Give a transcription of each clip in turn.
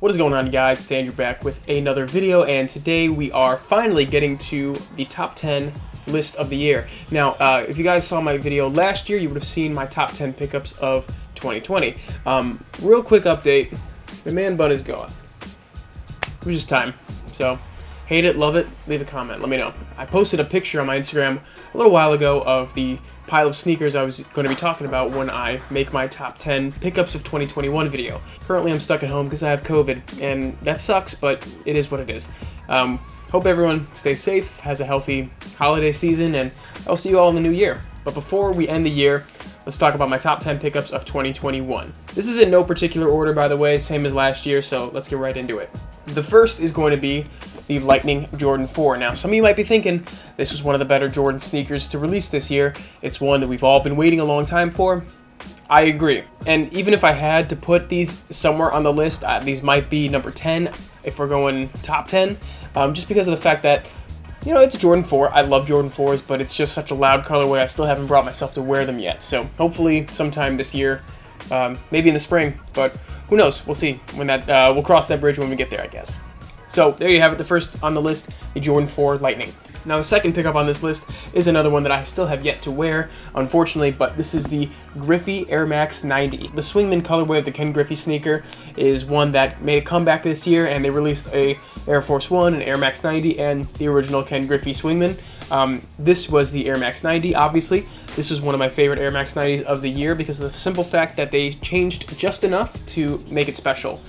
What is going on, guys? It's Andrew back with another video, and today we are finally getting to the top 10 list of the year. Now, if you guys saw my video last year, you would have seen my top 10 pickups of 2020. Real quick update, the man bun is gone. It was just time. So, hate it, love it, leave a comment, let me know. I posted a picture on my Instagram a little while ago of the pile of sneakers I was going to be talking about when I make my top 10 pickups of 2021 video. Currently I'm stuck at home because I have COVID, and that sucks, but it is what it is. Hope everyone stays safe, has a healthy holiday season, and I'll see you all in the new year. But before we end the year, let's talk about my top 10 pickups of 2021. This is in no particular order, by the way, same as last year, so let's get right into it. The first is going to be the Lightning Jordan 4. Now, some of you might be thinking this was one of the better Jordan sneakers to release this year. It's one that we've all been waiting a long time for. I agree. And even if I had to put these somewhere on the list, these might be number 10 if we're going top 10, just because of the fact that, you know, it's a Jordan 4. I love Jordan 4s, but it's just such a loud colorway. I still haven't brought myself to wear them yet. So hopefully sometime this year, maybe in the spring, but who knows? We'll see when that, we'll cross that bridge when we get there, I guess. So there you have it, the first on the list, the Jordan 4 Lightning. Now the second pickup on this list is another one that I still have yet to wear, unfortunately, but this is the Griffey Air Max 90. The Swingman colorway of the Ken Griffey sneaker is one that made a comeback this year, and they released a Air Force 1, an Air Max 90, and the original Ken Griffey Swingman. This was the Air Max 90, obviously. This was one of my favorite Air Max 90s of the year because of the simple fact that they changed just enough to make it special.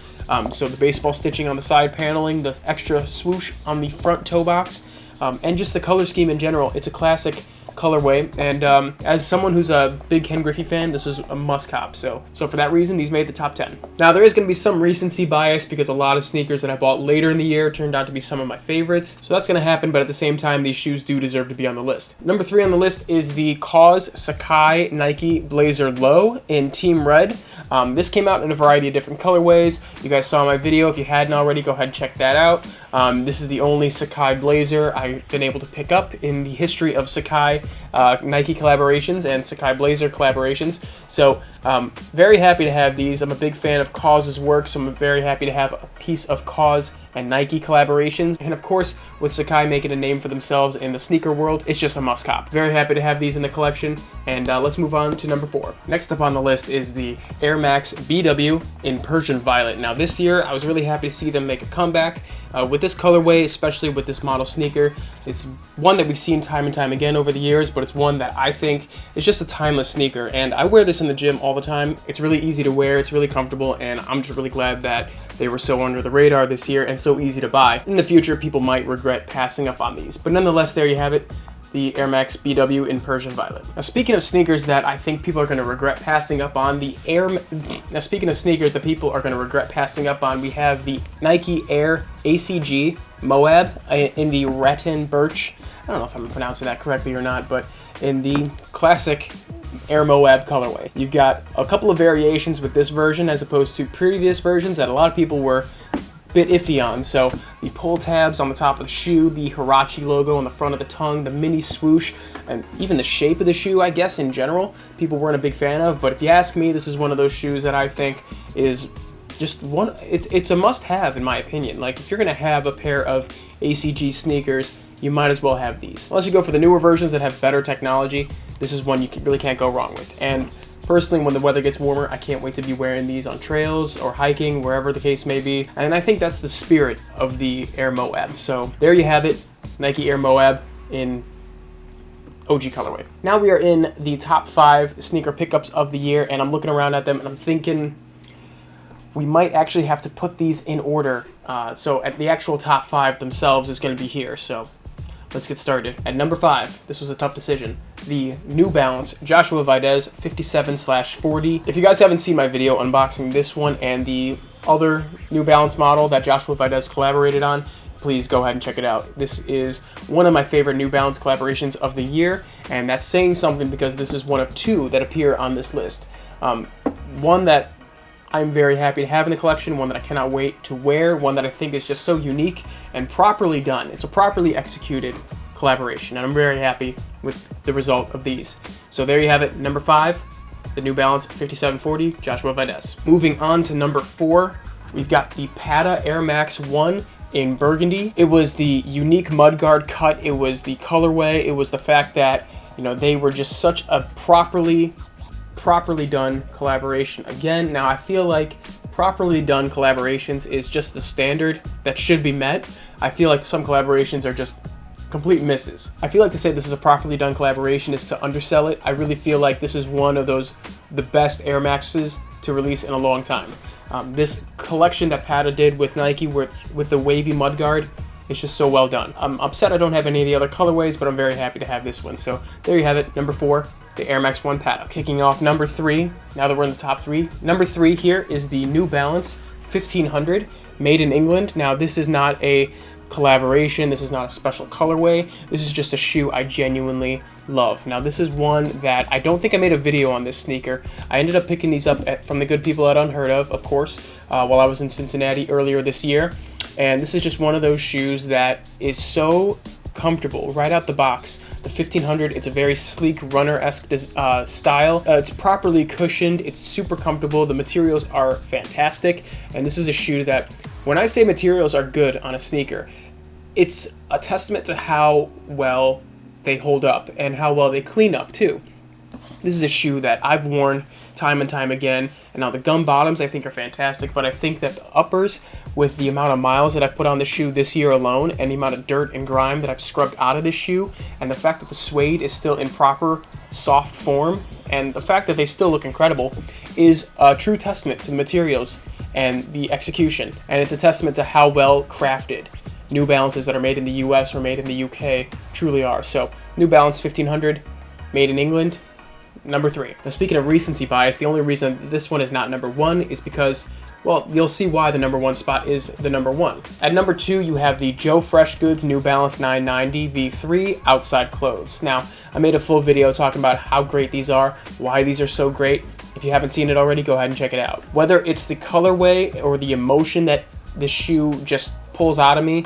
So the baseball stitching on the side paneling, the extra swoosh on the front toe box, and just the color scheme in general. It's a classic colorway, and as someone who's a big Ken Griffey fan, this was a must-cop. So for that reason, these made the top 10. Now, there is going to be some recency bias because a lot of sneakers that I bought later in the year turned out to be some of my favorites. So that's going to happen, but at the same time, these shoes do deserve to be on the list. Number 3 on the list is the Cause Sacai Nike Blazer Low in Team Red. This came out in a variety of different colorways. You guys saw my video. If you hadn't already, go ahead and check that out. This is the only Sacai Blazer I've been able to pick up in the history of Sacai Nike collaborations and Sacai Blazer collaborations. So very happy to have these. I'm a big fan of Cause's work, so I'm very happy to have a piece of Cause and Nike collaborations. And of course, with Sacai making a name for themselves in the sneaker world, it's just a must-cop. Very happy to have these in the collection, and let's move on to number 4. Next up on the list is the Air Max BW in Persian Violet. Now this year, I was really happy to see them make a comeback with this colorway, especially with this model sneaker. It's one that we've seen time and time again over the years, but it's one that I think is just a timeless sneaker, and I wear this in the gym all the time. It's really easy to wear, it's really comfortable, and I'm just really glad that they were so under the radar this year and so easy to buy. In the future, people might regret passing up on these, but nonetheless, there you have it, the Air Max BW in Persian Violet. Now, speaking of sneakers that I think people are going to regret passing up on, now speaking of sneakers that people are going to regret passing up on, we have the Nike Air ACG Moab in the Retin Birch. I don't know if I'm pronouncing that correctly or not, but in the classic Air Moab colorway. You've got a couple of variations with this version as opposed to previous versions that a lot of people were bit iffy on. So the pull tabs on the top of the shoe, the Hirachi logo on the front of the tongue, the mini swoosh, and even the shape of the shoe, I guess in general, people weren't a big fan of. But if you ask me, this is one of those shoes that I think is just one, it's a must-have in my opinion. Like, if you're gonna have a pair of ACG sneakers, you might as well have these. Unless you go for the newer versions that have better technology, this is one you really can't go wrong with. And personally, when the weather gets warmer, I can't wait to be wearing these on trails or hiking, wherever the case may be. And I think that's the spirit of the Air Moab. So there you have it, Nike Air Moab in OG colorway. Now we are in the top 5 sneaker pickups of the year, and I'm looking around at them and I'm thinking we might actually have to put these in order. So at the actual top 5 themselves is going to be here. So let's get started. At number 5, this was a tough decision. The New Balance Joshua Valdez 57/40. If you guys haven't seen my video unboxing this one and the other New Balance model that Joshua Valdez collaborated on, please go ahead and check it out. This is one of my favorite New Balance collaborations of the year, and that's saying something because this is one of 2 that appear on this list. One that I'm very happy to have in the collection, one that I cannot wait to wear, one that I think is just so unique and properly done. It's a properly executed collaboration, and I'm very happy with the result of these. So there you have it, number 5, the New Balance 57/40 Joshua Valdez. Moving on to number 4, we've got the Puma Air Max 1 in Burgundy. It was the unique mudguard cut, it was the colorway, it was the fact that, you know, they were just such a properly done collaboration. Again, now I feel like properly done collaborations is just the standard that should be met. I feel like some collaborations are just complete misses. I feel like to say this is a properly done collaboration is to undersell it. I really feel like this is one of the best Air Maxes to release in a long time. This collection that Puma did with Nike with the wavy mudguard, it's just so well done. I'm upset I don't have any of the other colorways, but I'm very happy to have this one. So there you have it, number 4, the Air Max 1 Puma. Kicking off number 3, now that we're in the top 3. Number 3 here is the New Balance 1500, made in England. Now this is not a collaboration, this is not a special colorway, this is just a shoe I genuinely love. Now this is one that I don't think I made a video on this sneaker. I ended up picking these up from the good people at Unheard of course, while I was in Cincinnati earlier this year. And this is just one of those shoes that is so comfortable right out the box. The 1500, it's a very sleek runner-esque style. It's properly cushioned, it's super comfortable, the materials are fantastic, and this is a shoe that, when I say materials are good on a sneaker, it's a testament to how well they hold up and how well they clean up too. This is a shoe that I've worn time and time again, and now the gum bottoms I think are fantastic, but I think that the uppers, with the amount of miles that I've put on the shoe this year alone and the amount of dirt and grime that I've scrubbed out of this shoe, and the fact that the suede is still in proper soft form, and the fact that they still look incredible, is a true testament to the materials and the execution, and it's a testament to how well crafted New Balances that are made in the US or made in the UK truly are. So New Balance 1500, made in England, number 3. Now speaking of recency bias, the only reason this one is not number 1 is because, well, you'll see why the number 1 spot is the number 1. At number 2, you have the Joe Freshgoods New Balance 990 V3 outside clothes. Now, I made a full video talking about how great these are, why these are so great. If you haven't seen it already, go ahead and check it out. Whether it's the colorway or the emotion that this shoe just pulls out of me,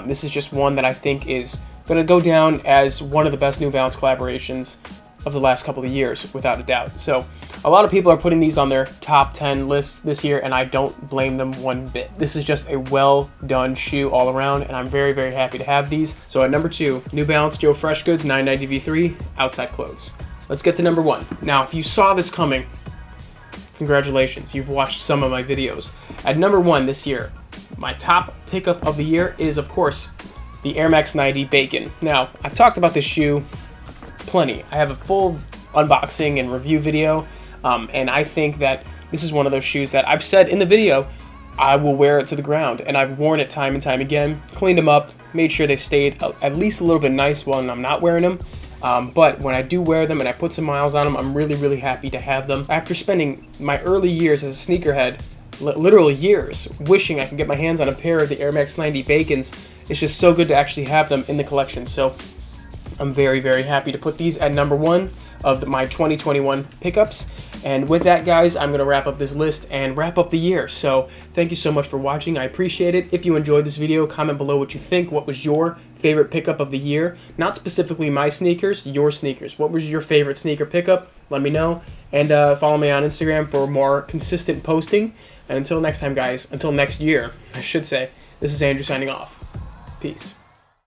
this is just one that I think is going to go down as one of the best New Balance collaborations of the last couple of years, without a doubt. So a lot of people are putting these on their top 10 lists this year, and I don't blame them one bit. This is just a well done shoe all around, and I'm very, very happy to have these. So at number 2, New Balance Joe Freshgoods 990 V3 outside clothes. Let's get to number 1. Now, if you saw this coming, congratulations, you've watched some of my videos. At number 1 this year, my top pickup of the year is, of course, the Air Max 90 Bacon. Now, I've talked about this shoe plenty. I have a full unboxing and review video, and I think that this is one of those shoes that I've said in the video, I will wear it to the ground, and I've worn it time and time again, cleaned them up, made sure they stayed at least a little bit nice when I'm not wearing them. But when I do wear them and I put some miles on them, I'm really, really happy to have them. After spending my early years as a sneakerhead, literal years, wishing I could get my hands on a pair of the Air Max 90 Bacons, it's just so good to actually have them in the collection. So I'm very, very happy to put these at number 1 of my 2021 pickups. And with that, guys, I'm going to wrap up this list and wrap up the year. So thank you so much for watching. I appreciate it. If you enjoyed this video, comment below what you think. What was your favorite pickup of the year? Not specifically my sneakers, your sneakers. What was your favorite sneaker pickup? Let me know. And follow me on Instagram for more consistent posting. And until next time, guys, until next year, I should say, this is Andrew signing off. Peace.